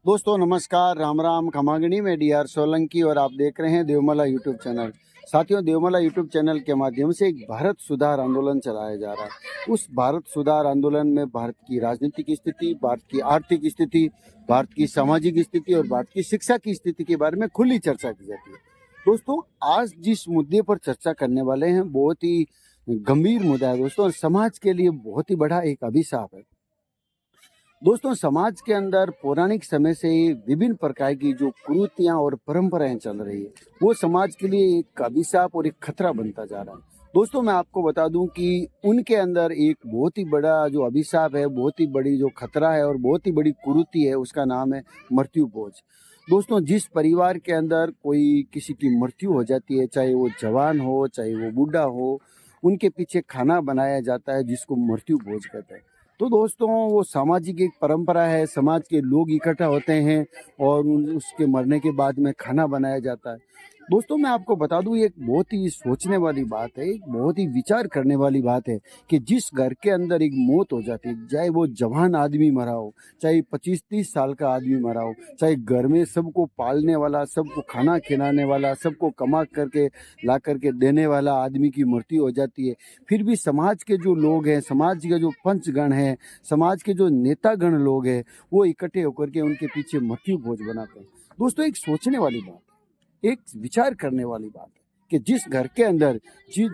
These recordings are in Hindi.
दोस्तों नमस्कार, राम राम, खमागणी में डीआर सोलंकी और आप देख रहे हैं देवमाला यूट्यूब चैनल। साथियों, देवमाला यूट्यूब चैनल के माध्यम से एक भारत सुधार आंदोलन चलाया जा रहा है। उस भारत सुधार आंदोलन में भारत की राजनीतिक स्थिति, भारत की आर्थिक स्थिति, भारत की सामाजिक स्थिति और भारत की शिक्षा की स्थिति के बारे में खुली चर्चा की जाती है। दोस्तों, आज जिस मुद्दे पर चर्चा करने वाले हैं बहुत ही गंभीर मुद्दा है दोस्तों, और समाज के लिए बहुत ही बड़ा एक अभिशाप है। दोस्तों, समाज के अंदर पौराणिक समय से ही विभिन्न प्रकार की जो कुरीतियां और परंपराएं चल रही है, वो समाज के लिए एक अभिशाप और एक खतरा बनता जा रहा है। दोस्तों, मैं आपको बता दूं कि उनके अंदर एक बहुत ही बड़ा जो अभिशाप है, बहुत ही बड़ी जो खतरा है और बहुत ही बड़ी कुरीति है, उसका नाम है मृत्यु भोज। दोस्तों, जिस परिवार के अंदर कोई किसी की मृत्यु हो जाती है, चाहे वो जवान हो चाहे वो बूढ़ा हो, उनके पीछे खाना बनाया जाता है जिसको मृत्यु भोज कहते हैं। तो दोस्तों, वो सामाजिक एक परंपरा है, समाज के लोग इकट्ठा होते हैं और उसके मरने के बाद में खाना बनाया जाता है। दोस्तों, मैं आपको बता दूं, ये एक बहुत ही सोचने वाली बात है, एक बहुत ही विचार करने वाली बात है कि जिस घर के अंदर एक मौत हो जाती है, चाहे वो जवान आदमी मरा हो, चाहे 25-30 साल का आदमी मरा हो, चाहे घर में सबको पालने वाला, सबको खाना खिलाने वाला, सबको कमा करके ला करके देने वाला आदमी की मृत्यु हो जाती है, फिर भी समाज के जो लोग हैं, समाज के जो पंचगण हैं, समाज के जो नेतागण लोग हैं, वो इकट्ठे होकर के उनके पीछे मृत्यु भोज बनाते हैं। दोस्तों, एक सोचने वाली बात, एक विचार करने वाली बात है कि जिस घर के अंदर जिस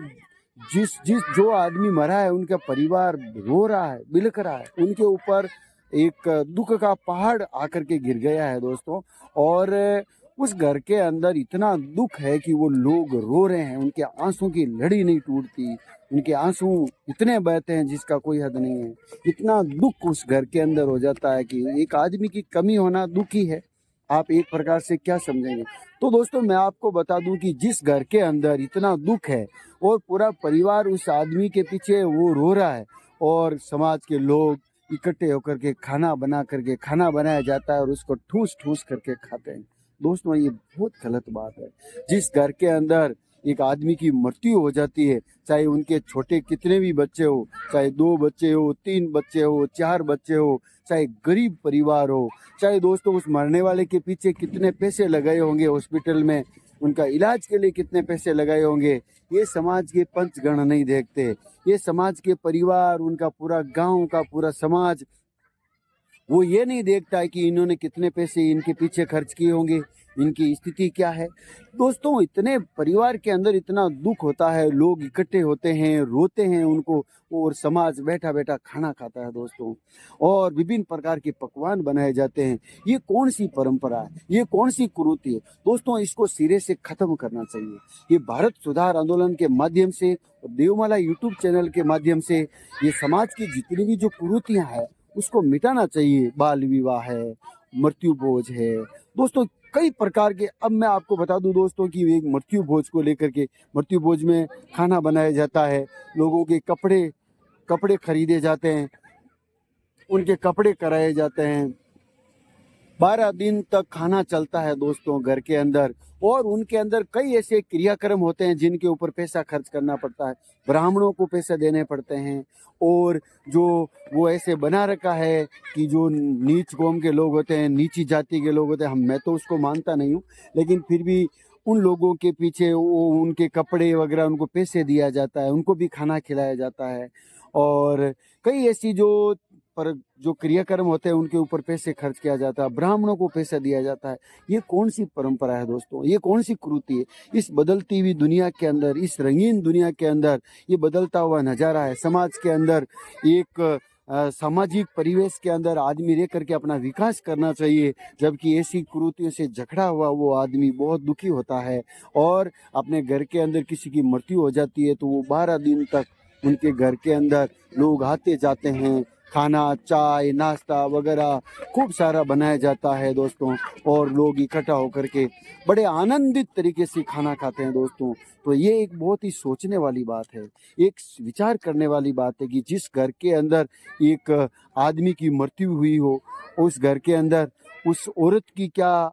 जिस जिस जो आदमी मरा है, उनका परिवार रो रहा है, बिलख रहा है, उनके ऊपर एक दुख का पहाड़ आकर के गिर गया है दोस्तों। और उस घर के अंदर इतना दुख है कि वो लोग रो रहे हैं, उनके आंसू की लड़ी नहीं टूटती, उनके आंसू इतने बहते हैं जिसका कोई हद नहीं है। इतना दुख उस घर के अंदर हो जाता है कि एक आदमी की कमी होना दुख ही है। आप एक प्रकार से क्या समझेंगे? तो दोस्तों, मैं आपको बता दूं कि जिस घर के अंदर इतना दुख है और पूरा परिवार उस आदमी के पीछे वो रो रहा है और समाज के लोग इकट्ठे होकर के खाना बनाया जाता है और उसको ठूस ठूस करके खाते हैं। दोस्तों, ये बहुत गलत बात है। जिस घर के अंदर एक आदमी की मृत्यु हो जाती है, चाहे उनके छोटे कितने भी बच्चे हो, चाहे 2 बच्चे हो, 3 बच्चे हो, 4 बच्चे हो, चाहे गरीब परिवार हो, चाहे दोस्तों उस मरने वाले के पीछे कितने पैसे लगाए होंगे हॉस्पिटल में, उनका इलाज के लिए कितने पैसे लगाए होंगे, ये समाज के पंचगण नहीं देखते। ये समाज के परिवार, उनका पूरा गांव का पूरा समाज, वो ये नहीं देखता है कि इन्होंने कितने पैसे इनके पीछे खर्च किए होंगे, इनकी स्थिति क्या है। दोस्तों, इतने परिवार के अंदर इतना दुख होता है, लोग इकट्ठे होते हैं, रोते हैं उनको, और समाज बैठा बैठा खाना खाता है दोस्तों, और विभिन्न प्रकार के पकवान बनाए जाते हैं। ये कौन सी परंपरा है, ये कौन सी कुरीति है दोस्तों? इसको सिरे से खत्म करना चाहिए। ये भारत सुधार आंदोलन के माध्यम से, देवमाला यूट्यूब चैनल के माध्यम से, ये समाज की जितनी भी जो कुरीतियां हैं उसको मिटाना चाहिए। बाल विवाह है, मृत्यु भोज है दोस्तों, कई प्रकार के। अब मैं आपको बता दूं दोस्तों कि एक मृत्यु भोज को लेकर के, मृत्यु भोज में खाना बनाया जाता है, लोगों के कपड़े कपड़े खरीदे जाते हैं, उनके कपड़े कराए जाते हैं, 12 दिन तक खाना चलता है दोस्तों घर के अंदर। और उनके अंदर कई ऐसे क्रियाक्रम होते हैं जिनके ऊपर पैसा खर्च करना पड़ता है, ब्राह्मणों को पैसे देने पड़ते हैं। और जो वो ऐसे बना रखा है कि जो नीच कौम के लोग होते हैं, नीची जाति के लोग होते हैं, मैं तो उसको मानता नहीं हूँ, लेकिन फिर भी उन लोगों के पीछे वो उनके कपड़े वगैरह उनको पैसे दिया जाता है, उनको भी खाना खिलाया जाता है। और कई ऐसी जो क्रियाक्रम होते हैं उनके ऊपर पैसे खर्च किया जाता है, ब्राह्मणों को पैसा दिया जाता है। ये कौन सी परंपरा है दोस्तों? ये कौन सी कुरीति है? इस बदलती हुई दुनिया के अंदर, इस रंगीन दुनिया के अंदर ये बदलता हुआ नजारा है। समाज के अंदर एक सामाजिक परिवेश के अंदर आदमी रह करके अपना विकास करना चाहिए, जबकि ऐसी कुरीतियों से जकड़ा हुआ वो आदमी बहुत दुखी होता है। और अपने घर के अंदर किसी की मृत्यु हो जाती है तो वो 12 दिन तक उनके घर के अंदर लोग आते जाते हैं, खाना, चाय, नाश्ता वगैरह खूब सारा बनाया जाता है दोस्तों, और लोग इकट्ठा होकर के बड़े आनंदित तरीके से खाना खाते हैं दोस्तों। तो ये एक बहुत ही सोचने वाली बात है, एक विचार करने वाली बात है कि जिस घर के अंदर एक आदमी की मृत्यु हुई हो, उस घर के अंदर उस औरत की क्या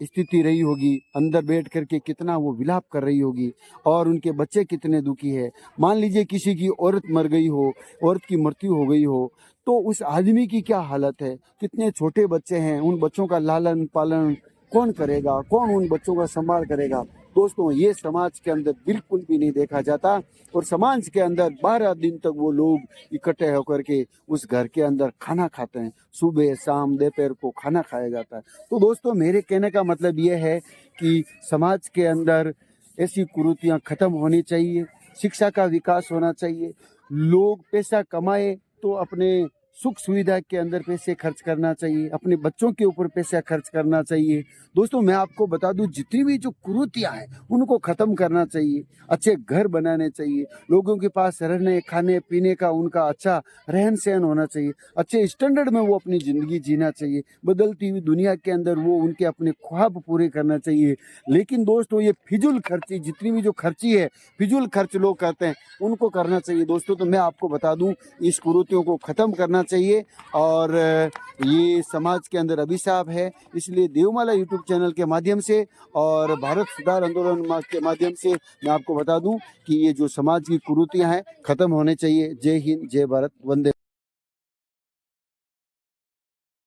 स्थिति रही होगी, अंदर बैठ करके कितना वो विलाप कर रही होगी और उनके बच्चे कितने दुखी है। मान लीजिए किसी की औरत मर गई हो, औरत की मृत्यु हो गई हो, तो उस आदमी की क्या हालत है। कितने छोटे बच्चे हैं, उन बच्चों का लालन पालन कौन करेगा, कौन उन बच्चों का संभाल करेगा। दोस्तों ये समाज के अंदर बिल्कुल भी नहीं देखा जाता और समाज के अंदर 12 दिन तक वो लोग इकट्ठे होकर के उस घर के अंदर खाना खाते हैं। सुबह शाम दोपहर को खाना खाया जाता है। तो दोस्तों मेरे कहने का मतलब ये है कि समाज के अंदर ऐसी कुरीतियां खत्म होनी चाहिए, शिक्षा का विकास होना चाहिए। लोग पैसा कमाए तो अपने सुख सुविधा के अंदर पैसे खर्च करना चाहिए, अपने बच्चों के ऊपर पैसा खर्च करना चाहिए। दोस्तों मैं आपको बता दूं, जितनी भी जो कुरीतियां हैं उनको खत्म करना चाहिए। अच्छे घर बनाने चाहिए, लोगों के पास रहने खाने पीने का उनका अच्छा रहन सहन होना चाहिए, अच्छे स्टैंडर्ड में वो अपनी ज़िंदगी जीना चाहिए। बदलती हुई दुनिया के अंदर वो उनके अपने ख्वाब पूरे करना चाहिए। लेकिन दोस्तों ये फिजूल खर्ची, जितनी भी जो खर्ची है, फिजूल खर्च लोग करते हैं, उनको करना चाहिए। दोस्तों तो मैं आपको बता दूं, इस कुरीतियों को ख़त्म करना चाहिए और ये समाज के अंदर अभिशाप है। इसलिए देवमाला यूट्यूब चैनल के माध्यम से और भारत सुधार आंदोलन के माध्यम से मैं आपको बता दूं कि ये जो समाज की कुरीतियां हैं खत्म होने चाहिए। जय हिंद, जय भारत, वंदे।